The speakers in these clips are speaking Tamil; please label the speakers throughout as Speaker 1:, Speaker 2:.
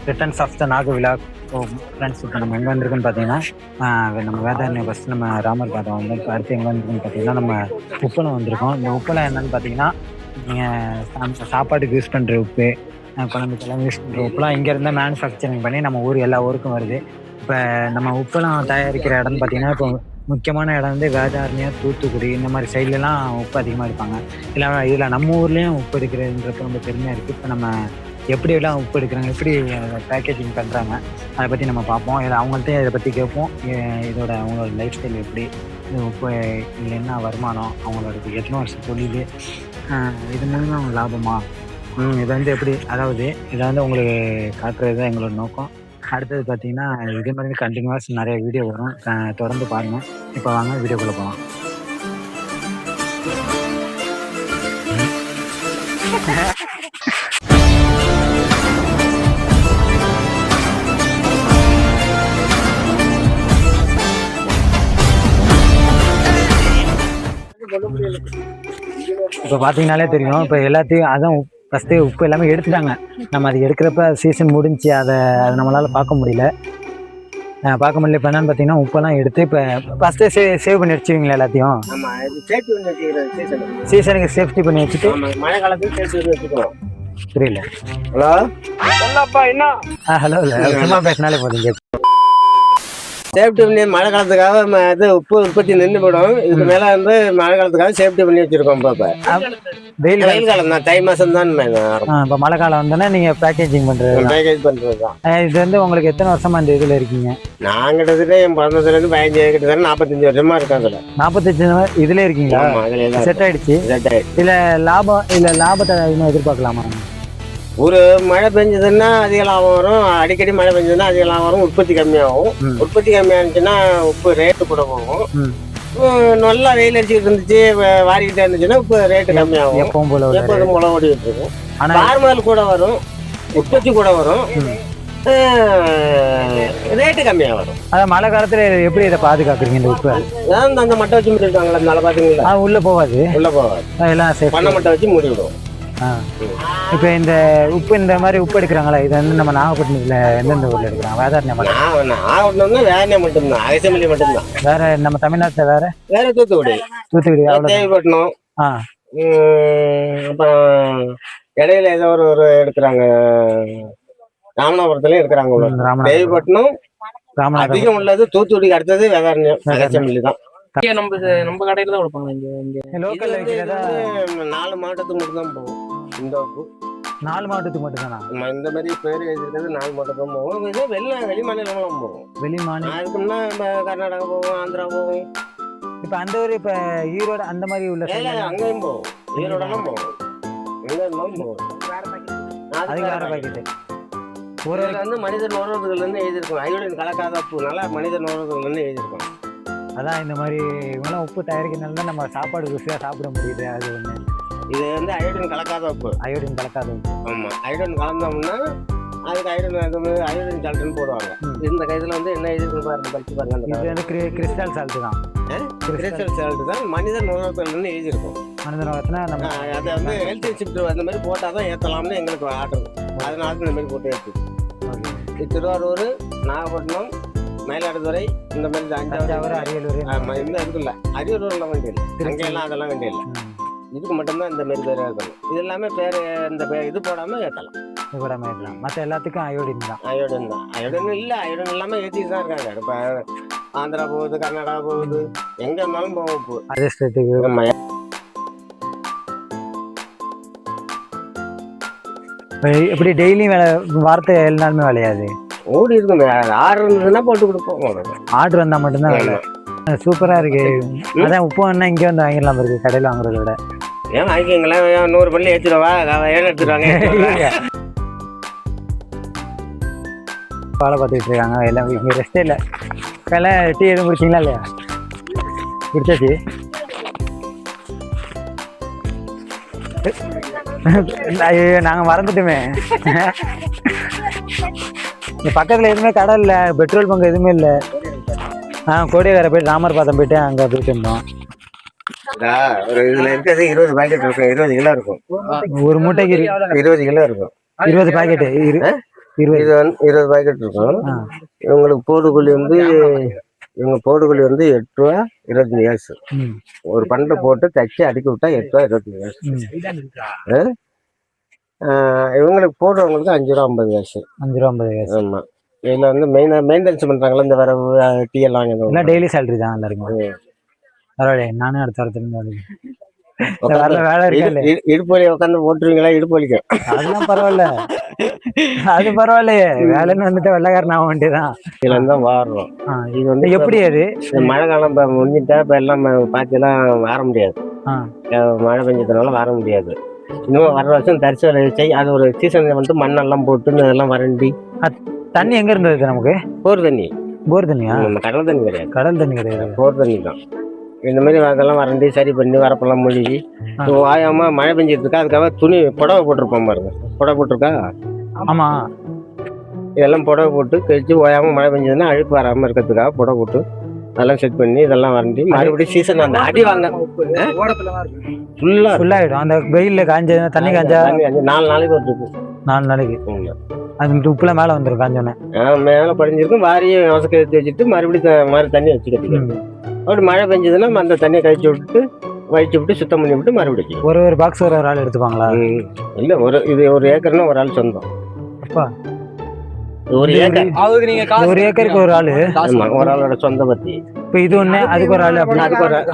Speaker 1: ரிட்டர்ன்ஸ் ஆஃப் த நாக விழா. ஸோ ஃப்ரெண்ட்ஸ், இப்போ நம்ம எங்கே வந்திருக்குன்னு பார்த்தீங்கன்னா, நம்ம வேதாரண்யம் ஃபஸ்ட்டு நம்ம ராமர் பாதம் வந்து அடுத்து எங்கே வந்திருக்குன்னு பார்த்தீங்கன்னா, நம்ம உப்பளம் வந்திருக்கோம். இந்த உப்பளம் என்னன்னு பார்த்தீங்கன்னா, நீங்கள் சாப்பாட்டுக்கு யூஸ் பண்ணுற உப்பு, குழம்புக்கெல்லாம் யூஸ் பண்ணுற உப்புலாம் இங்கேருந்து மேனுஃபேக்சரிங் பண்ணி நம்ம ஊர் எல்லா ஊருக்கும் வருது. இப்போ நம்ம உப்பளம் தயாரிக்கிற இடம்னு பார்த்தீங்கன்னா, இப்போ முக்கியமான இடம் வந்து வேதாரண்யம், தூத்துக்குடி இந்த மாதிரி சைட்லலாம் உப்பு அதிகமாக எடுப்பாங்க. இல்லை இதில் நம்ம ஊர்லேயும் உப்பு எடுக்கிறதுன்றப்ப ரொம்ப பெருமையாக இருக்குது. இப்போ நம்ம எப்படியெல்லாம் உப்பு எடுக்கிறாங்க, எப்படி பேக்கேஜிங் பண்ணுறாங்க, அதை பற்றி நம்ம பார்ப்போம். இதை அவங்கள்ட்ட இதை பற்றி கேட்போம். அவங்களோட லைஃப் ஸ்டைல் எப்படி, உப்பு இதில் என்ன வருமானம், அவங்களோட எத்தனை வருஷம் தொழில், இது மூலமாக அவங்க லாபமா, இதை வந்து எப்படி, அதாவது இதை வந்து உங்களுக்கு காட்டுறது தான் எங்களோட நோக்கம். அடுத்தது பார்த்தீங்கன்னா, இதே மாதிரி கண்டினியூஸ் நிறைய வீடியோ வரும், தொடர்ந்து பாருங்கள். இப்போ வாங்க வீடியோக்குள்ளே போகலாம். இப்போ பார்த்தீங்கன்னாலே தெரியும், இப்போ எல்லாத்தையும் அதான் ஃபஸ்ட்டு உப்பு எல்லாமே எடுத்துட்டாங்க. நம்ம அது எடுக்கிறப்ப சீசன் முடிஞ்சு அதை நம்மளால் பார்க்க முடியல. இப்போ என்னன்னு பார்த்தீங்கன்னா, உப்பெல்லாம் எடுத்து இப்போ ஃபஸ்ட்டே சேவ் பண்ணி வச்சுருவீங்களா எல்லாத்தையும்? சீசனுக்கு சேஃப்டி பண்ணி வச்சுட்டு
Speaker 2: மழை காலத்துக்கு
Speaker 1: புரியல.
Speaker 2: ஹலோ சொல்லப்பா என்ன?
Speaker 1: ஹலோ இல்லை, சும்மா பேசினாலே போதுங்க.
Speaker 2: சேஃப்டி பண்ணி மழை காலத்துக்காக இது உப்பு உற்பத்தி நின்று போயிடும். இதுக்கு மேலே வந்து மழை காலத்துக்காக சேஃப்டி பண்ணி வச்சிருக்கோம். இப்போ வெயில் காலம் தான், தை மாதம் தான்.
Speaker 1: இப்போ மழை காலம் வந்தோன்னா நீங்கள் பேக்கேஜிங் பண்ணுறது
Speaker 2: தான்.
Speaker 1: இது வந்து உங்களுக்கு எத்தனை வருஷமா இந்த இதில் இருக்கீங்க?
Speaker 2: நான் கிட்டத்தட்ட என் பிறந்ததுலேருந்து 15 கிட்டத்தட்ட 45 வருஷமா இருக்கேன். அதில்
Speaker 1: 45 இதில் இருக்கீங்களா? செட் ஆயிடுச்சு. இதில் லாபத்தை இன்னும் எதிர்பார்க்கலாமா?
Speaker 2: ஒரு மழை பெஞ்சதுன்னா அதிக லாபம் வரும், அடிக்கடி மழை பெஞ்சதுன்னா அதிக லாபம் வரும். உற்பத்தி கம்மியாகும். உற்பத்தி கம்மியானுச்சுன்னா உப்பு ரேட்டு கூட போகும். நல்லா வெயில் அடிச்சுக்கிட்டு இருந்துச்சு, வாரிக்கிட்டே இருந்துச்சுன்னா உப்பு ரேட்டு கம்மியாகும். எப்போதும் போல ஓடிக்கிட்டு இருக்கும். நார்மல் கூட வரும், உற்பத்தி கூட வரும், ரேட்டு கம்மியாக வரும்.
Speaker 1: அதான் மழை காலத்துல எப்படி இதை பாதுகாக்கிறீங்க? இந்த உப்பு
Speaker 2: அந்த மட்டை வச்சு மூடிருக்காங்களா? நல்லா பாத்தீங்களா?
Speaker 1: உள்ள போகாது
Speaker 2: எல்லாம் பண்ண மட்டை வச்சு மூடி விடுவோம்.
Speaker 1: இப்போ இந்த உப்பு இந்த மாதிரி உப்பு எடுக்கிறாங்களா? இது வந்து நம்ம நாகப்பட்டினத்துல எந்தெந்த ஊர்ல எடுக்கிறாங்க? வேதாரண்யம்
Speaker 2: நாகப்பட்டினம் வேதாரண்யம் மட்டும்தான், அகசமல்லி மட்டும்தான்.
Speaker 1: வேற நம்ம தமிழ்நாட்டுல வேற
Speaker 2: தூத்துக்குடி தேவைப்பட்டணும். அப்புறம் இடையில ஏதோ ஒரு எடுக்கிறாங்க, ராமநாதபுரத்துலயும் எடுக்கிறாங்க. தேவைப்பட்டணும் அதிகம் உள்ளது. தூத்துக்குடிக்கு அடுத்தது வேதாரண்யம், அகசமல்லி தான்.
Speaker 3: நம்ம கடையில தான் கொடுப்பாங்க. இங்க
Speaker 1: லோக்கல்ல விக்கிறதா
Speaker 2: 4 மாவட்டத்துக்கு மட்டும் தான் போகும். இந்த உப்பு
Speaker 1: 4 மாவட்டத்துக்கு மட்டும் தானா?
Speaker 2: இந்த மாதிரி பேர் எழுதிருக்கிறது 4 மாவட்டத்துக்கு போகும். இது வெளி மாநிலங்களும் போகும்.
Speaker 1: வெளி மாநிலம்
Speaker 2: அதுக்குன்னா கர்நாடகா போகும், ஆந்திரா போகும்.
Speaker 1: இப்ப அந்த ஒரு இப்ப ஈரோடு அந்த மாதிரி உள்ள
Speaker 2: அங்கேயும் போகும். ஈரோடெல்லாம் போகும், எங்க இருந்தாலும் போகும்.
Speaker 1: அது வேற பாக்கெட்டு.
Speaker 2: ஒரு வந்து மனித நுகர்வுகள்ல இருந்து எழுதியிருக்கோம். அயோடின் கலக்காத உப்புனால மனித நுகர்வுகள்ல இருந்து எழுதியிருக்கோம்.
Speaker 1: அதான் இந்த மாதிரி இவங்கெல்லாம் உப்பு தயாரிக்கிறதுனால நம்ம சாப்பாடு ருசியாக சாப்பிட முடியுது. அது ஒன்று.
Speaker 2: இது வந்து அயோடின் கலக்காத உப்பு.
Speaker 1: அயோடின் கலக்காத உப்பு.
Speaker 2: ஆமாம், அயோடின் கலந்தோம்னா அதுக்கு அயோடின் சால்ட்டுன்னு போடுவாங்க. இந்த கையில் வந்து என்ன எழுதிருக்கு பாருங்க, படிச்சு பாருங்க.
Speaker 1: இது வந்து கிறிஸ்டல் சால்ட்டு தான்.
Speaker 2: கிறிஸ்டல் சால்ட்டு தான் மனித நுகர்வுகள்னு எழுதியிருக்கும்.
Speaker 1: மனித நுகர்வுனா நம்ம
Speaker 2: அதை வந்து ஹெல்த் இன்ஸ்டியூட் அந்த மாதிரி போட்டால் தான் ஏற்றலாம்னு எங்களுக்கு ஆர்டர். அதனால இந்த மாதிரி போட்டு ஏற்று திருவாரூர், நாகப்பட்டினம், மயிலாடுதுறை, இந்த மாதிரி
Speaker 1: தஞ்சாவூர், அரியலூர்
Speaker 2: இந்த இருக்குல்ல. அரியலூர்லாம் வேண்டிய இல்லை, அங்கெல்லாம் அதெல்லாம் வேண்டிய இல்லை. இதுக்கு மட்டும்தான் இந்த மாதிரி பேர் இருக்கணும். இது எல்லாமே பேர் இந்த இது போடாமல் ஏற்றலாம்.
Speaker 1: இது போடாமல் ஏற்றலாம். மற்ற எல்லாத்துக்கும் அயோடின் தான்.
Speaker 2: அயோடின் தான். அயோடின் இல்லை, அயோடின் எல்லாமே ஏற்றிட்டு தான் இருக்காங்க. இப்போ ஆந்திரா போகுது, கர்நாடகா போகுது, எங்கே இருந்தாலும் போகும்.
Speaker 1: அதே ஸ்டேட்டுக்கு எப்படி டெய்லியும் வாரத்தை 7 நாளுமே விளையாது
Speaker 2: ஓடி இருக்கும். ஆர்டர் இருந்ததுன்னா போட்டு கொடுப்போம்.
Speaker 1: ஆர்டர் வந்தால் மட்டும்தான் வேலை. சூப்பராக இருக்கு. அதான் உப்பு வேணா இங்கே வந்து வாங்கிடலாம் இருக்கு, கடையில் வாங்குறத விட.
Speaker 2: ஏன் வாங்கிக்கங்களா? 100 பள்ளி ஏற்றிடுவா, ஏன் எடுத்துருவாங்க.
Speaker 1: வேலை பார்த்துக்கிட்டு இருக்காங்க எல்லாம். இங்கே ரெஸ்டே இல்லை. எல்லாம் டீ எதுவும் குடிச்சிங்களா? இல்லையா? குடிச்சாச்சு. ஐயோ, நாங்கள் மறந்துட்டுமே. இந்த பக்கத்தில் எதுவுமே கடை இல்லை, பெட்ரோல் பங்க் எதுவுமே இல்லை. கோடியக்கார போயிட்டு ராமர் பாதம் போயிட்டு அங்கே போயிட்டு இருந்தோம்.
Speaker 2: இதுல இருக்கிறது 20 பாக்கெட் இருக்கும். 20 கிலோ இருக்கும்.
Speaker 1: ஒரு மூட்டைக்கு
Speaker 2: 20 கிலோ இருக்கும்.
Speaker 1: 20 பாக்கெட்டு 20.
Speaker 2: இது வந்து 20 பாக்கெட் இருக்கும்.
Speaker 1: ஆ.
Speaker 2: இவங்களுக்கு போடுகூலி வந்து 8 ரூபா 25 காசு.
Speaker 1: ம்.
Speaker 2: ஒரு பண்டை போட்டு தச்சு அடுக்கி விட்டா 8 ரூபா 25 காசு. இவங்களுக்கு போடுறவங்களுக்கு 5 ரூபா 50 காசு.
Speaker 1: 5 ரூபா 50 காசு.
Speaker 2: ஆமா. இதுல வந்து மெயின்டெனன்ஸ் பண்றாங்களா இந்த வரவு டீ எல்லாம்
Speaker 1: எல்லாம் டெய்லி சேலரி தான் எல்லாருக்கும். பரவாயில்ல, நானும் அடுத்த வாரத்துல வேலை இருக்கு.
Speaker 2: இடுப்பு வலி உட்காந்து போட்டுருவீங்களா? இடுப்பு வலிக்கும்.
Speaker 1: அதெல்லாம் பரவாயில்ல, அது பரவாயில்லையே. வேலைன்னு வந்துட்டு வெள்ளைக்காரன் ஆக வேண்டியதான்.
Speaker 2: இதுல இருந்தா வாடுறோம். இது வந்து
Speaker 1: எப்படி அது
Speaker 2: மழை காலம் முடிஞ்சிட்டா இப்ப எல்லாம் பாத்தியெல்லாம் வர முடியாது. மழை பெஞ்சதுனால வர முடியாது. இன்னும் வர வருஷம் தரிசு வேலை வச்சு அது ஒரு சீசன் வந்து மண்ணெல்லாம் போட்டு அதெல்லாம் வறண்டி.
Speaker 1: தண்ணி எங்க இருந்தது நமக்கு?
Speaker 2: போர் தண்ணி.
Speaker 1: போர் தண்ணியா?
Speaker 2: கடல் தண்ணி கிடையாது.
Speaker 1: கடல் தண்ணி கிடையாது,
Speaker 2: போர் தண்ணி தான். இந்த மாதிரி அதெல்லாம் வறண்டி சரி பண்ணி வரப்பெல்லாம் மூழ்கி வாயாம மழை பெஞ்சிட்டு இருக்கா. அதுக்காக துணி புடவை போட்டிருப்போம் பாருங்க. புடவை போட்டிருக்கா?
Speaker 1: ஆமா.
Speaker 2: இதெல்லாம் புடவை போட்டு கழிச்சு ஓயாம மழை பெஞ்சதுன்னா அழுக்கு வராம இருக்கிறதுக்காக புடவை போட்டு அதெல்லாம் செட் பண்ணி இதெல்லாம் வறண்டி மறுபடியும் சீசன் அந்த அடி வாங்க
Speaker 1: ஃபுல்லாயிடும். அந்த வெயில்ல காஞ்ச தண்ணி காஞ்சா
Speaker 2: 4 நாளைக்கு ஒரு
Speaker 1: 4 நாளைக்கு அது உப்புல மேல வந்துடும். காஞ்சோன்னே
Speaker 2: மேல படிஞ்சிருக்கும். வாரியும் வசக்க எடுத்து வச்சுட்டு மறுபடியும் மாதிரி தண்ணி வச்சு கட்டிக்கணும். அப்படி மழை பெஞ்சதுன்னா அந்த தண்ணியை கழிச்சு விட்டு வழிச்சு விட்டு சுத்தம் பண்ணி விட்டு மறுபடியும்
Speaker 1: ஒரு பாக்ஸ் ஒரு ஆள் எடுத்துப்பாங்களா?
Speaker 2: இல்ல, இது ஒரு ஏக்கர்னா ஒரு ஆள் சொந்தம்.
Speaker 1: அப்பா,
Speaker 2: ஒரு ஏக்கர்
Speaker 1: ஒரு ஏக்கருக்கு ஒரு ஆளு,
Speaker 2: ஒரு ஆளோட சொந்த பத்தி.
Speaker 1: இப்ப இது ஒண்ணு அதுக்கு ஒரு ஆளு,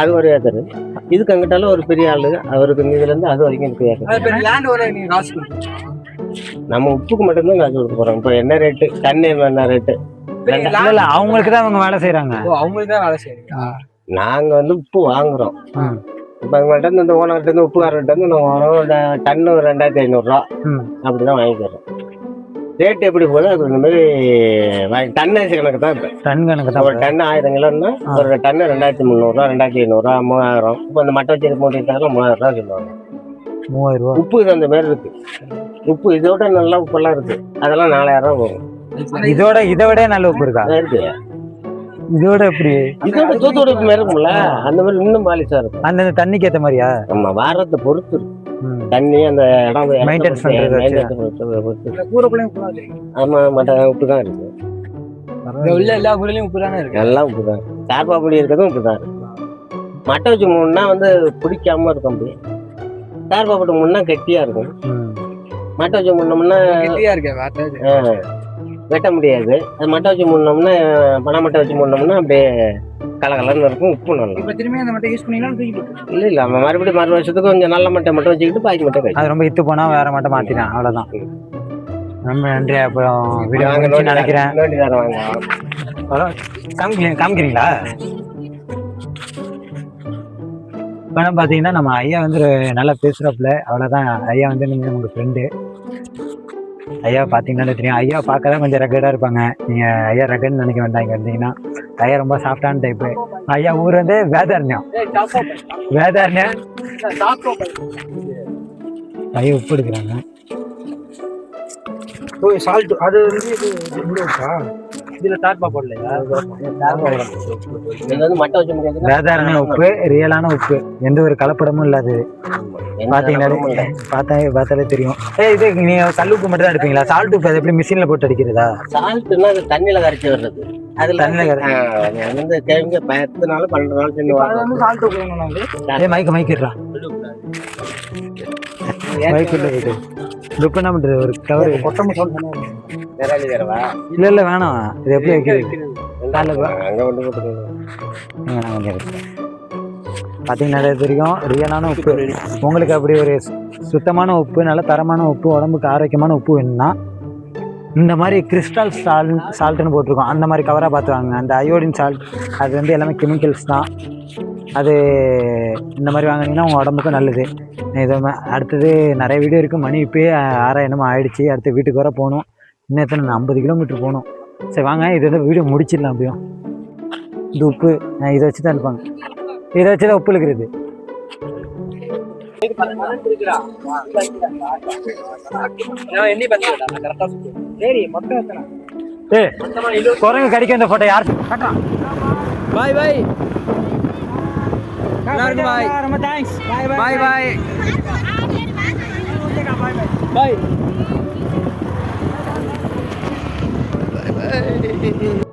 Speaker 2: அது ஒரு ஏக்கர். இதுக்கு அங்கிட்டாலும் ஒரு பெரிய ஆளு, அவருக்கு இதுல இருந்து அது வரைக்கும் இருக்கு ஏக்கர். நம்ம உப்புக்கு மட்டும்தான் காசு கொடுக்க போறோம். இப்ப என்ன ரேட்டு, தண்ணீர் என்ன ரேட்டு?
Speaker 1: இல்ல, அவங்களுக்கு தான் அவங்க வேலை செய்யறாங்க.
Speaker 3: அவங்களுக்கு தான் வேலை செய்யறாங்க.
Speaker 2: நாங்க வந்து உப்பு வாங்குறோம். இப்ப அவங்கள்ட்ட இருந்து இந்த ஓனர்கிட்ட இருந்து உப்புக்காரர்கிட்ட இருந்து நான் டன்னு 2500 ரூபா அப்படிதான் வாங்கிக்கிறோம். ரேட் எப்படி போகுது அது இந்த மாதிரி டன் கணக்கு தான். இப்போ
Speaker 1: டன் கணக்கு தான்.
Speaker 2: ஒரு டன் 1000 கிலோன்னா ஒரு டன்னு 2300 ரூபா 2500 ரூபா 3000. இப்போ இந்த மட்டை வச்சு மூட்டிட்டாலும் 3000 ரூபா சொல்லுவாங்க.
Speaker 1: 3000 ரூபா.
Speaker 2: உப்பு இது அந்த மாதிரி இருக்கு. உப்பு இதோட நல்ல உப்பெல்லாம் இருக்கு. அதெல்லாம் 4000 ரூபா போகும்.
Speaker 1: இதை விட நல்ல உப்பு இருக்கா?
Speaker 2: இருக்கு.
Speaker 1: இதோட எப்படி?
Speaker 2: இதோட தூத்துக்குடி உப்பு மாதிரி இருக்கும்ல, அந்த மாதிரி இன்னும் பாலிஷா இருக்கும்.
Speaker 1: அந்த தண்ணிக்கு ஏற்ற மாதிரியா?
Speaker 2: ஆமா, வாரத்தை பொறுத்து இருக்கு தண்ணி. அந்த இடம்
Speaker 1: மெயின்டைன்ஸ்
Speaker 2: ஆமா, மட்ட உப்பு தான் இருக்கு.
Speaker 3: எல்லா ஊர்லயும் உப்பு தானே இருக்கு.
Speaker 2: எல்லாம் உப்பு தான். சார்பாப்பொடி இருக்கிறதும் உப்பு தான் இருக்கு. மட்டை வச்சு மூணுனா வந்து பிடிக்காம இருக்கும். அப்படி சார்பாப்பொடி மூணுனா கெட்டியா இருக்கும். மட்டை வச்சு மூணோம்னா
Speaker 3: கெட்டியா இருக்கு,
Speaker 2: வெட்ட முடியாது. அது மட்டை வச்சு மூணோம்னா, பனை மட்டை வச்சு மூணோம்னா அப்படியே கலகலன்னு இருக்கும். உப்பு நல்லா.
Speaker 3: இப்ப திரும்பி அந்த மட்டை யூஸ் பண்ணிக்கலாம்.
Speaker 2: இல்ல நம்ம மறுபடியும் மறு வருஷத்துக்கு கொஞ்சம் நல்ல மட்டை மட்டும் வச்சுக்கிட்டு பாக்கி மட்டும் கழிச்சு.
Speaker 1: அது ரொம்ப இத்து போனா வேற மட்டை மாத்தினேன், அவ்வளவுதான். ரொம்ப நன்றி. அப்புறம் வீடியோ நினைக்கிறேன். காமிக்கிறீங்களா? இப்ப பாத்தீங்கன்னா நம்ம ஐயா வந்து நல்லா பேசுறாப்புல, அவ்வளவுதான். ஐயா வந்து நீங்க உங்க ஃப்ரெண்டு. ஐயா பாத்தீங்கன்னா தெரியும். ஐயா பார்க்கதான் கொஞ்சம் ரகடா இருப்பாங்க. நீங்க ஐயா ரகன்னு நினைக்க வேண்டாம். இங்க இருந்தீங்கன்னா ஐயா ரொம்ப சாஃப்டான டைப்பு. ஐயா ஊர் வந்து வேதாரண்யம். ஐயா உப்பு எடுக்கிறாங்க.
Speaker 3: அது இதுல டார்பா போடலையா?
Speaker 1: வேதாரண்யம் உப்பு ரியலான உப்பு, எந்த ஒரு கலப்படமும் இல்லாது. பார்த்தாலே தெரியும். இது நீங்க கல் உப்பு மட்டும் தான் எடுப்பீங்களா? சால்ட் உப்பு அது எப்படி மிஷின்ல போட்டு அடிக்கிறதா?
Speaker 2: சால்ட்னா அது தண்ணியில கரைச்சி வர்றது. அதுல வந்து கிழங்கு 10 நாள் 12 நாள் தின்னு
Speaker 3: சால்ட் உப்பு.
Speaker 1: மைக்கிடுறா உப்பு என்ன பண்றது? ஒரு கவர் இல்ல வேணாம். இது எப்படி வைக்கிறது? பாத்தீங்கன்னா தெரியும். ரியலான உப்பு. உங்களுக்கு அப்படி ஒரு சுத்தமான உப்பு, நல்ல தரமான உப்பு, உடம்புக்கு ஆரோக்கியமான உப்பு வேணும்னா இந்த மாதிரி கிறிஸ்டல் சால்ட்னு போட்டிருக்கோம். அந்த மாதிரி கவராக பார்த்துவாங்க. அந்த அயோடின் சால்ட் அது வந்து எல்லாமே கெமிக்கல்ஸ் தான். அது இந்த மாதிரி வாங்கினீங்கன்னா உங்கள் உடம்புக்கும் நல்லது. இது அடுத்தது நிறைய வீடியோ இருக்குது. மணி இப்போயே 6 என்னமோ ஆயிடுச்சு. அடுத்து வீட்டுக்கு வர போகணும். இன்னும் எத்தனை 50 கிலோமீட்டர் போகணும். சரி வாங்க, இது வந்து வீடியோ முடிச்சிடலாம். அப்படியும் இது உப்பு இதை வச்சு தான் இருப்பாங்க. இதை வச்சு தான் உப்பு இருக்கிறது. குரங்கு கடிக்க இந்த போட்டோ யார்?
Speaker 3: பாய் பாய். ரொம்ப தேங்க்ஸ். பாய் பாய் பாய் பாய். பாய்.